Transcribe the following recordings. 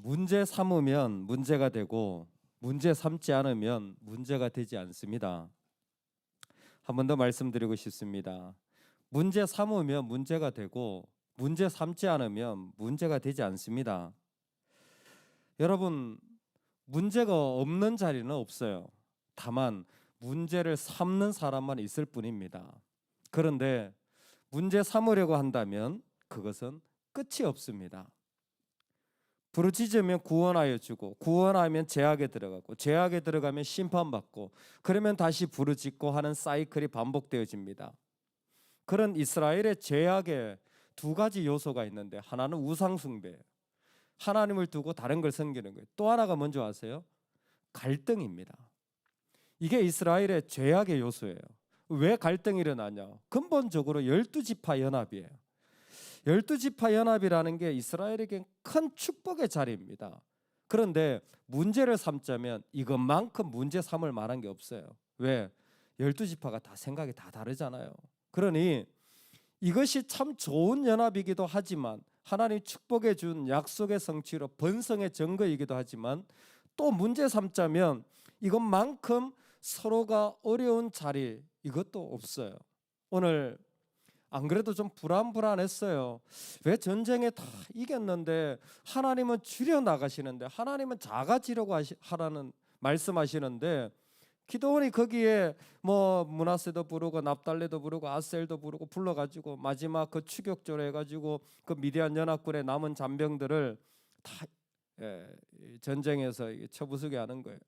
문제 삼으면 문제가 되고 문제 삼지 않으면 문제가 되지 않습니다. 한 번 더 말씀드리고 싶습니다. 문제 삼으면 문제가 되고 문제 삼지 않으면 문제가 되지 않습니다. 여러분, 문제가 없는 자리는 없어요. 다만 문제를 삼는 사람만 있을 뿐입니다. 그런데 문제 삼으려고 한다면 그것은 끝이 없습니다. 부르짖으면 구원하여 주고, 구원하면 죄악에 들어가고, 죄악에 들어가면 심판받고, 그러면 다시 부르짖고 하는 사이클이 반복되어집니다. 그런 이스라엘의 죄악에 두 가지 요소가 있는데, 하나는 우상숭배, 하나님을 두고 다른 걸 섬기는 거예요. 또 하나가 뭔지 아세요? 갈등입니다. 이게 이스라엘의 죄악의 요소예요. 왜 갈등이 일어나냐? 근본적으로 12지파 연합이에요. 12지파 연합이라는 게 이스라엘에게 큰 축복의 자리입니다. 그런데 문제를 삼자면 이것만큼 문제 삼을 만한 게 없어요. 왜? 12지파가 다 생각이 다 다르잖아요. 그러니 이것이 참 좋은 연합이기도 하지만 하나님 축복해 준 약속의 성취로 번성의 증거이기도 하지만 또 문제 삼자면 이것만큼 서로가 어려운 자리 이것도 없어요. 오늘 안 그래도 좀 불안했어요. 왜 전쟁에 다 이겼는데 하나님은 줄여나가시는데, 하나님은 작아지려고 하라는 말씀하시는데, 기도원이 거기에 뭐 므낫세도 부르고 납달레도 부르고 아셀도 부르고 불러가지고 마지막 그 추격조로 해가지고 그 미디안 연합군의 남은 잔병들을 다 전쟁에서 쳐부수게 하는 거예요.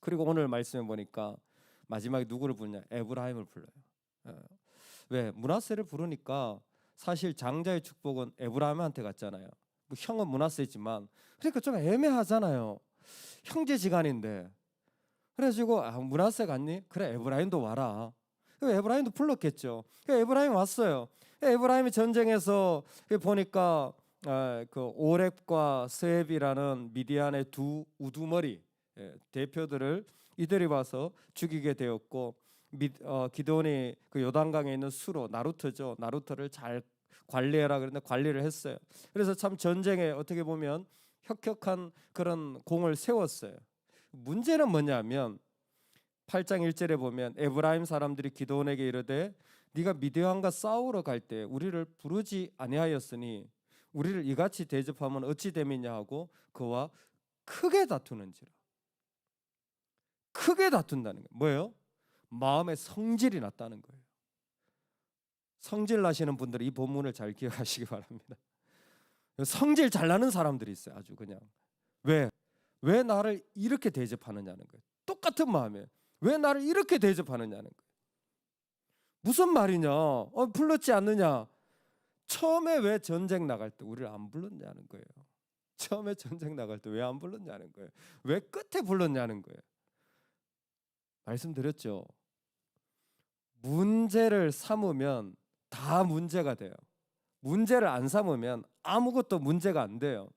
그리고 오늘 말씀해 보니까 마지막에 누구를 부르냐? 에브라임을 불러요. 왜? 므낫세를 부르니까 사실 장자의 축복은 에브라임한테 갔잖아요. 뭐 형은 므낫세지만, 그러니까 좀 애매하잖아요. 형제지간인데. 그래가지고 므낫세 갔니? 그래, 에브라임도 와라. 에브라임도 불렀겠죠. 에브라임 왔어요. 에브라임이 전쟁에서 보니까 그 오렙과 스웹이라는 미디안의 두 우두머리 대표들을 이들이 와서 죽이게 되었고, 기드온이 그 요단강에 있는 수로, 나루터죠. 나루터를 잘 관리해라 그랬는데 관리를 했어요. 그래서 참 전쟁에 어떻게 보면 혁혁한 그런 공을 세웠어요. 문제는 뭐냐면 8장 1절에 보면 에브라임 사람들이 기드온에게 이르되 네가 미디안과 싸우러 갈 때 우리를 부르지 아니하였으니 우리를 이같이 대접하면 어찌 됨이냐 하고 그와 크게 다투는지라. 크게 다툰다는 거예요. 뭐예요? 마음의 성질이 났다는 거예요. 성질 나시는 분들은 이 본문을 잘 기억하시기 바랍니다. 성질 잘 나는 사람들이 있어요. 아주 그냥. 왜 나를 이렇게 대접하느냐는 거예요. 똑같은 마음에 왜 나를 이렇게 대접하느냐는 거예요. 무슨 말이냐? 불렀지 않느냐? 처음에 왜 전쟁 나갈 때 우리를 안 불렀냐는 거예요. 처음에 전쟁 나갈 때 왜 안 불렀냐는 거예요. 왜 끝에 불렀냐는 거예요. 말씀드렸죠. 문제를 삼으면 다 문제가 돼요. 문제를 안 삼으면 아무것도 문제가 안 돼요.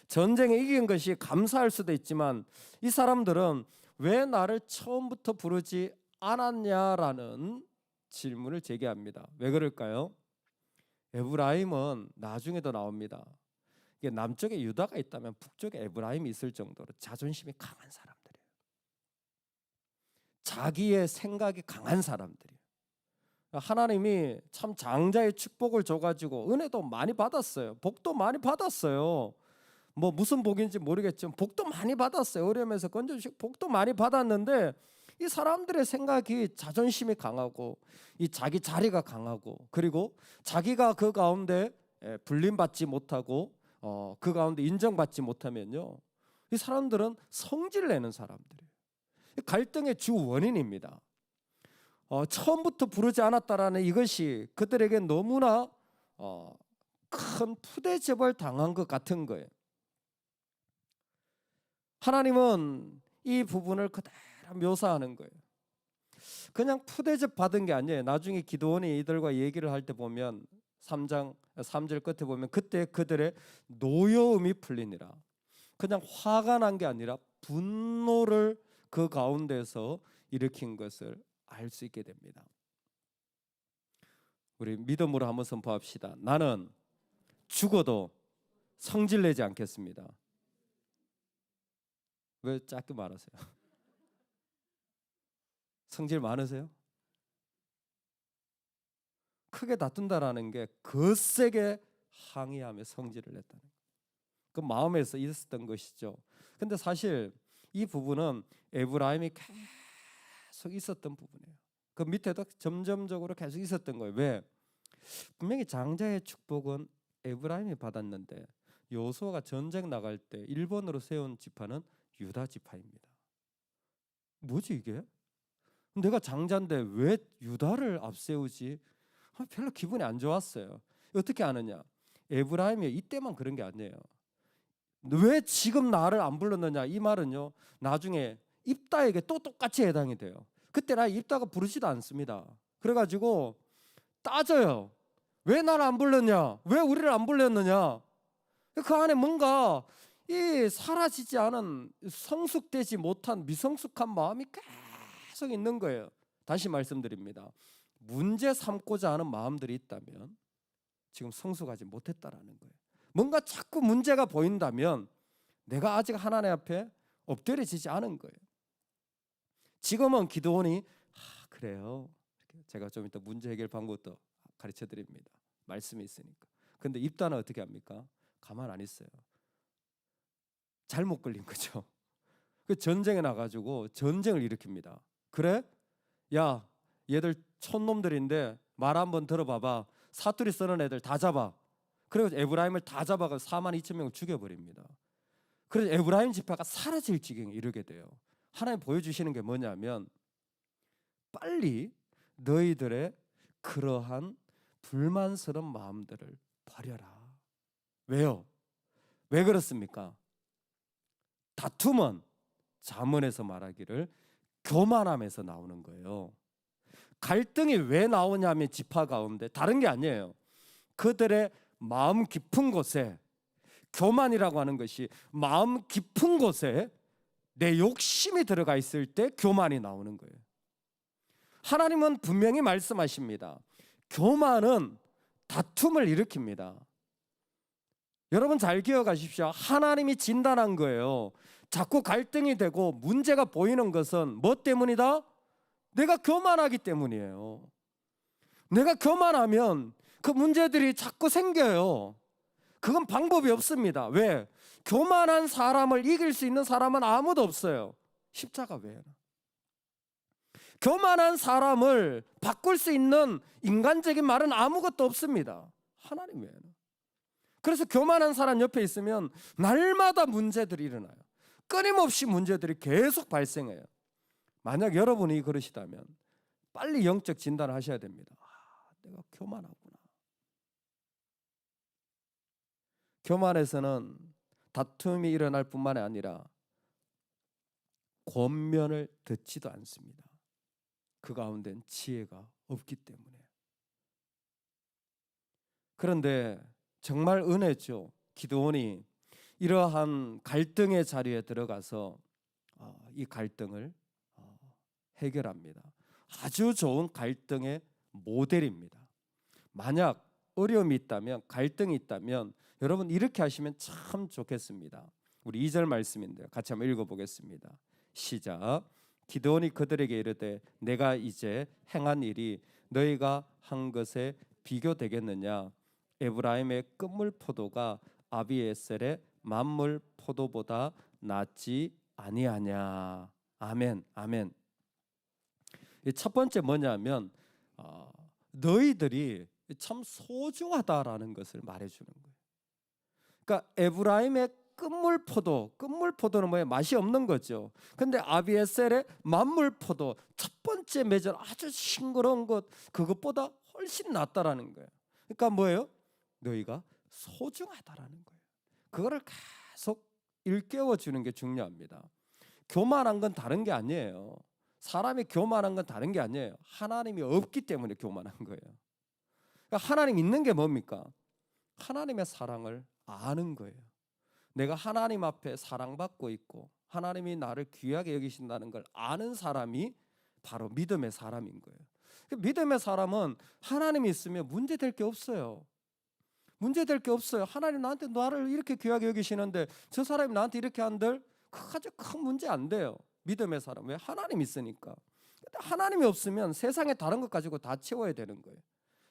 전쟁에 이긴 것이 감사할 수도 있지만 이 사람들은 왜 나를 처음부터 부르지 않았냐라는 질문을 제기합니다. 왜 그럴까요? 에브라임은 나중에도 나옵니다. 이게 남쪽에 유다가 있다면 북쪽에 에브라임이 있을 정도로 자존심이 강한 사람들이에요. 자기의 생각이 강한 사람들이에요. 하나님이 참 장자의 축복을 줘가지고 은혜도 많이 받았어요. 복도 많이 받았어요. 뭐 무슨 복인지 모르겠지만 복도 많이 받았어요. 어려움에서 건져주시고 복도 많이 받았는데 이 사람들의 생각이 자존심이 강하고 이 자기 자리가 강하고 그리고 자기가 그 가운데 불림받지 못하고 그 가운데 인정받지 못하면요, 이 사람들은 성질 내는 사람들이에요. 갈등의 주 원인입니다. 처음부터 부르지 않았다라는 이것이 그들에게 너무나 큰 푸대접을 당한 것 같은 거예요. 하나님은 이 부분을 그대로 묘사하는 거예요. 그냥 푸대접 받은 게 아니에요. 나중에 기드온이 이들과 얘기를 할 때 보면 3장 3절 끝에 보면 그때 그들의 노여움이 풀리니라. 그냥 화가 난 게 아니라 분노를 그 가운데서 일으킨 것을 알 수 있게 됩니다. 우리 믿음으로 한번 선포합시다. 나는 죽어도 성질 내지 않겠습니다. 왜 짧게 말하세요? 성질 많으세요? 크게 다툰다라는 게 거세게 항의하며 성질을 냈다는 거예요. 그 마음에서 있었던 것이죠. 근데 사실 이 부분은 에브라임이 계속 있었던 부분이에요. 그 밑에도 점점적으로 계속 있었던 거예요. 왜? 분명히 장자의 축복은 에브라임이 받았는데 여호수아가 전쟁 나갈 때 1번으로 세운 지파는 유다 지파입니다. 뭐지 이게? 내가 장자인데 왜 유다를 앞세우지? 별로 기분이 안 좋았어요. 어떻게 아느냐? 에브라임이 이때만 그런 게 아니에요. 왜 지금 나를 안 불렀느냐? 이 말은요, 나중에 입다에게 또 똑같이 해당이 돼요. 그때 나 입다가 부르지도 않습니다. 그래가지고 따져요. 왜 나를 안 불렀냐? 왜 우리를 안 불렀느냐? 그 안에 뭔가 이 사라지지 않은 성숙되지 못한 미성숙한 마음이 계속 있는 거예요. 다시 말씀드립니다. 문제 삼고자 하는 마음들이 있다면 지금 성숙하지 못했다라는 거예요. 뭔가 자꾸 문제가 보인다면 내가 아직 하나님 앞에 엎드려지지 않은 거예요. 지금은 기도원이 그래요. 제가 좀 이따 문제 해결 방법도 가르쳐 드립니다. 말씀이 있으니까. 근데 입단은 어떻게 합니까? 가만 안 있어요. 잘못 걸린 거죠. 그 전쟁에 나가지고 전쟁을 일으킵니다. 그래? 야, 얘들 촌놈들인데 말 한번 들어봐봐. 사투리 쓰는 애들 다 잡아. 그래서 에브라임을 다 잡아가 42,000명을 죽여버립니다. 그래서 에브라임 지파가 사라질 지경에 이르게 돼요. 하나님 보여주시는 게 뭐냐면 빨리 너희들의 그러한 불만스러운 마음들을 버려라. 왜요? 왜 그렇습니까? 다툼은 잠언에서 말하기를 교만함에서 나오는 거예요. 갈등이 왜 나오냐면 지파 가운데 다른 게 아니에요. 그들의 마음 깊은 곳에 교만이라고 하는 것이 마음 깊은 곳에 내 욕심이 들어가 있을 때 교만이 나오는 거예요. 하나님은 분명히 말씀하십니다. 교만은 다툼을 일으킵니다. 여러분 잘 기억하십시오. 하나님이 진단한 거예요. 자꾸 갈등이 되고 문제가 보이는 것은 뭐 때문이다? 내가 교만하기 때문이에요. 내가 교만하면 그 문제들이 자꾸 생겨요. 그건 방법이 없습니다. 왜? 교만한 사람을 이길 수 있는 사람은 아무도 없어요. 십자가 외에는. 교만한 사람을 바꿀 수 있는 인간적인 말은 아무것도 없습니다. 하나님 외에는. 그래서 교만한 사람 옆에 있으면 날마다 문제들이 일어나요. 끊임없이 문제들이 계속 발생해요. 만약 여러분이 그러시다면 빨리 영적 진단을 하셔야 됩니다. 내가 교만하구나. 교만에서는 다툼이 일어날 뿐만 아니라 권면을 듣지도 않습니다. 그 가운데는 지혜가 없기 때문에. 그런데 정말 은혜죠. 기드온이 이러한 갈등의 자리에 들어가서 이 갈등을 해결합니다. 아주 좋은 갈등의 모델입니다. 만약 어려움이 있다면, 갈등이 있다면 여러분 이렇게 하시면 참 좋겠습니다. 우리 2절 말씀인데요. 같이 한번 읽어보겠습니다. 시작. 기드온이 그들에게 이르되 내가 이제 행한 일이 너희가 한 것에 비교되겠느냐? 에브라임의 끝물 포도가 아비에셀의 만물 포도보다 낫지 아니하냐? 아멘, 아멘. 첫 번째 뭐냐면 너희들이 참 소중하다라는 것을 말해주는 거예요. 그러니까 에브라임의 끝물포도는 뭐예요? 맛이 없는 거죠. 근데 아비에셀의 만물포도, 첫 번째 맺은 아주 싱그러운 것, 그것보다 훨씬 낫다라는 거예요. 그러니까 뭐예요? 너희가 소중하다라는 거예요. 그거를 계속 일깨워 주는 게 중요합니다. 교만한 건 다른 게 아니에요. 사람이 교만한 건 다른 게 아니에요. 하나님이 없기 때문에 교만한 거예요. 그러니까 하나님 있는 게 뭡니까? 하나님의 사랑을 아는 거예요. 내가 하나님 앞에 사랑받고 있고 하나님이 나를 귀하게 여기신다는 걸 아는 사람이 바로 믿음의 사람인 거예요. 믿음의 사람은 하나님이 있으면 문제될 게 없어요. 문제될 게 없어요. 하나님 나한테 나를 이렇게 귀하게 여기시는데 저 사람이 나한테 이렇게 한들 아주 큰 문제 안 돼요. 믿음의 사람. 왜? 하나님 있으니까. 근데 하나님이 없으면 세상에 다른 것 가지고 다 채워야 되는 거예요.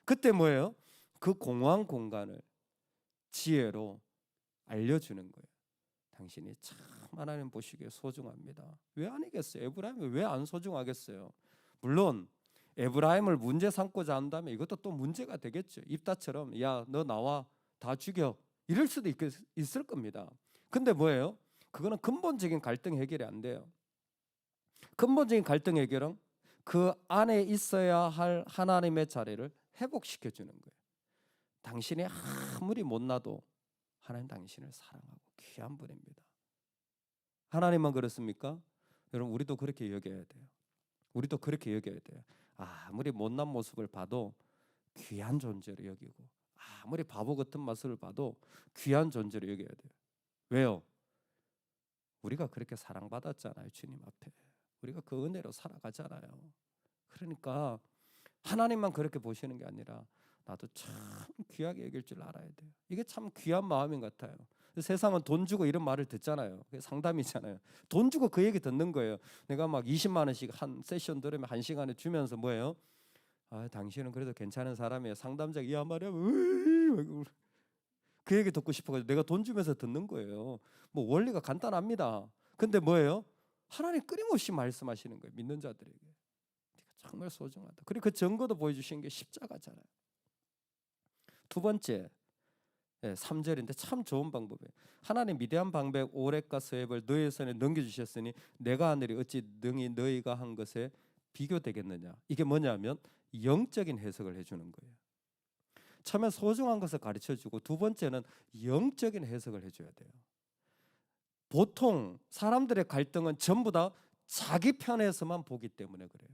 그때 뭐예요? 그 공허한 공간을 지혜로 알려주는 거예요. 당신이 참 하나님 보시기에 소중합니다. 왜 아니겠어요? 에브라임이 왜 안 소중하겠어요? 물론 에브라임을 문제 삼고자 한다면 이것도 또 문제가 되겠죠. 입다처럼 야 너 나와 다 죽여 이럴 수도 있을 겁니다. 근데 뭐예요? 그거는 근본적인 갈등 해결이 안 돼요. 근본적인 갈등 해결은 그 안에 있어야 할 하나님의 자리를 회복시켜 주는 거예요. 당신이 아무리 못나도 하나님 당신을 사랑하고 귀한 분입니다. 하나님만 그렇습니까? 여러분 우리도 그렇게 여겨야 돼요. 우리도 그렇게 여겨야 돼요. 아무리 못난 모습을 봐도 귀한 존재로 여기고 아무리 바보 같은 모습을 봐도 귀한 존재로 여겨야 돼요. 왜요? 우리가 그렇게 사랑받았잖아요. 주님 앞에. 우리가 그 은혜로 살아가잖아요. 그러니까 하나님만 그렇게 보시는 게 아니라 나도 참 귀하게 여길 줄 알아야 돼요. 이게 참 귀한 마음인 것 같아요. 세상은 돈 주고 이런 말을 듣잖아요. 그게 상담이잖아요. 돈 주고 그 얘기 듣는 거예요. 내가 막 20만 원씩 한 세션 들으면 1시간에 주면서 뭐예요? 당신은 그래도 괜찮은 사람이에요. 상담자가 이 말이야. 그 얘기 듣고 싶어가지고 내가 돈 주면서 듣는 거예요. 뭐 원리가 간단합니다. 근데 뭐예요? 하나님 끊임없이 말씀하시는 거예요. 믿는 자들에게. 정말 소중하다. 그리고 그 증거도 보여주신 게 십자가잖아요. 두 번째 3절인데 참 좋은 방법이에요. 하나님 미디안 방백 오렉과 스웹을 너희 손에 넘겨주셨으니 내가 하늘이 어찌 능히 너희가 한 것에 비교되겠느냐. 이게 뭐냐면 영적인 해석을 해주는 거예요. 처음에 소중한 것을 가르쳐주고 두 번째는 영적인 해석을 해줘야 돼요. 보통 사람들의 갈등은 전부 다 자기 편에서만 보기 때문에 그래요.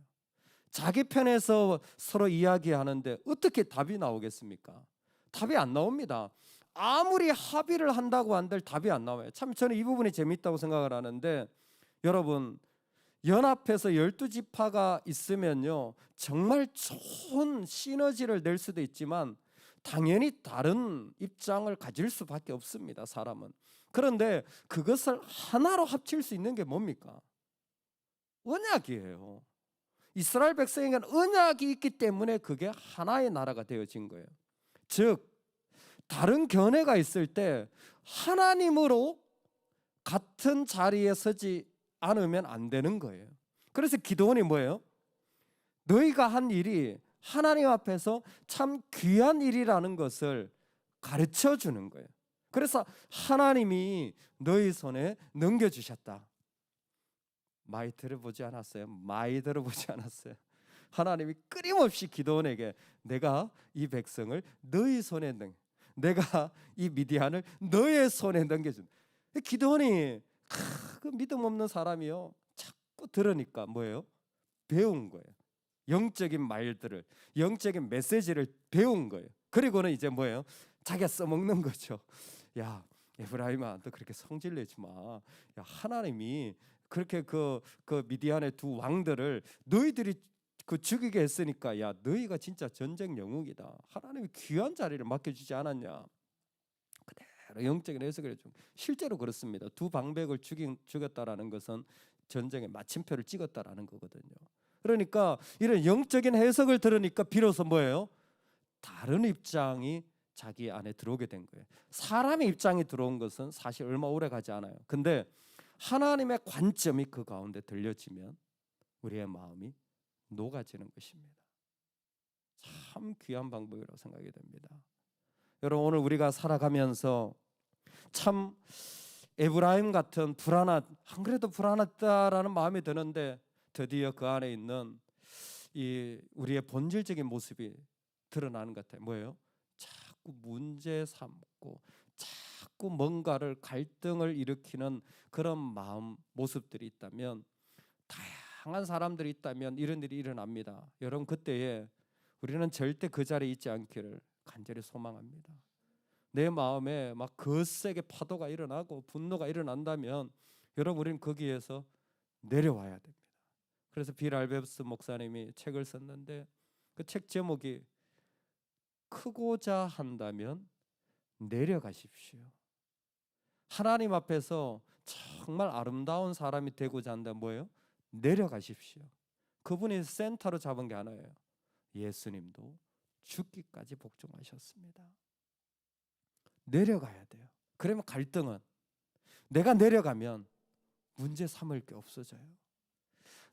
자기 편에서 서로 이야기하는데 어떻게 답이 나오겠습니까? 답이 안 나옵니다. 아무리 합의를 한다고 한들 답이 안 나와요. 참 저는 이 부분이 재밌다고 생각을 하는데 여러분 연합해서 12지파가 있으면요 정말 좋은 시너지를 낼 수도 있지만 당연히 다른 입장을 가질 수밖에 없습니다. 사람은. 그런데 그것을 하나로 합칠 수 있는 게 뭡니까? 언약이에요. 이스라엘 백성에게는 언약이 있기 때문에 그게 하나의 나라가 되어진 거예요. 즉 다른 견해가 있을 때 하나님으로 같은 자리에 서지 않으면 안 되는 거예요. 그래서 기도원이 뭐예요? 너희가 한 일이 하나님 앞에서 참 귀한 일이라는 것을 가르쳐 주는 거예요. 그래서 하나님이 너희 손에 넘겨주셨다. 많이 들어보지 않았어요? 많이 들어보지 않았어요? 하나님이 끊임없이 기도원에게 내가 이 백성을 너희 손에 내가 이 미디안을 너의 손에 넘겨준. 기도원이 그 믿음 없는 사람이요 자꾸 들으니까 뭐예요? 배운 거예요. 영적인 말들을 영적인 메시지를 배운 거예요. 그리고는 이제 뭐예요? 자기가 써먹는 거죠. 야 에브라임아 너 그렇게 성질 내지 마. 야 하나님이 그렇게 그 미디안의 두 왕들을 너희들이 죽이게 했으니까 야 너희가 진짜 전쟁 영웅이다. 하나님이 귀한 자리를 맡겨주지 않았냐. 그대로 영적인 해석을 해줘. 실제로 그렇습니다. 두 방백을 죽였다라는 것은 전쟁의 마침표를 찍었다라는 거거든요. 그러니까 이런 영적인 해석을 들으니까 비로소 뭐예요? 다른 입장이 자기 안에 들어오게 된 거예요. 사람의 입장이 들어온 것은 사실 얼마 오래 가지 않아요. 근데 하나님의 관점이 그 가운데 들려지면 우리의 마음이 녹아지는 것입니다. 참 귀한 방법이라고 생각이 됩니다. 여러분 오늘 우리가 살아가면서 참 에브라임 같은 안 그래도 불안하다라는 마음이 드는데 드디어 그 안에 있는 이 우리의 본질적인 모습이 드러나는 것 같아요. 뭐예요? 자꾸 문제 삼고 자꾸 뭔가를 갈등을 일으키는 그런 마음 모습들이 있다면 다양한 사람들이 있다면 이런 일이 일어납니다. 여러분 그때에 우리는 절대 그 자리에 있지 않기를 간절히 소망합니다. 내 마음에 막 거세게 파도가 일어나고 분노가 일어난다면 여러분 우리는 거기에서 내려와야 됩니다. 그래서 빌 알베스 목사님이 책을 썼는데 그 책 제목이 크고자 한다면 내려가십시오. 하나님 앞에서 정말 아름다운 사람이 되고자 한다면 뭐예요? 내려가십시오. 그분이 센터로 잡은 게 하나예요. 예수님도 죽기까지 복종하셨습니다. 내려가야 돼요. 그러면 갈등은 내가 내려가면 문제 삼을 게 없어져요.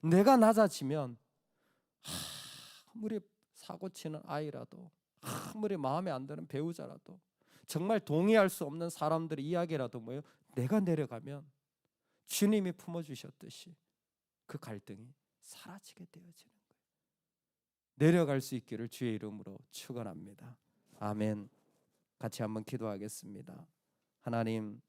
내가 낮아지면 아무리 사고치는 아이라도, 아무리 마음에 안 드는 배우자라도, 정말 동의할 수 없는 사람들의 이야기라도 뭐예요? 내가 내려가면 주님이 품어주셨듯이 그 갈등이 사라지게 되어지는 거예요. 내려갈 수 있기를 주의 이름으로 축원합니다. 아멘. 같이 한번 기도하겠습니다. 하나님,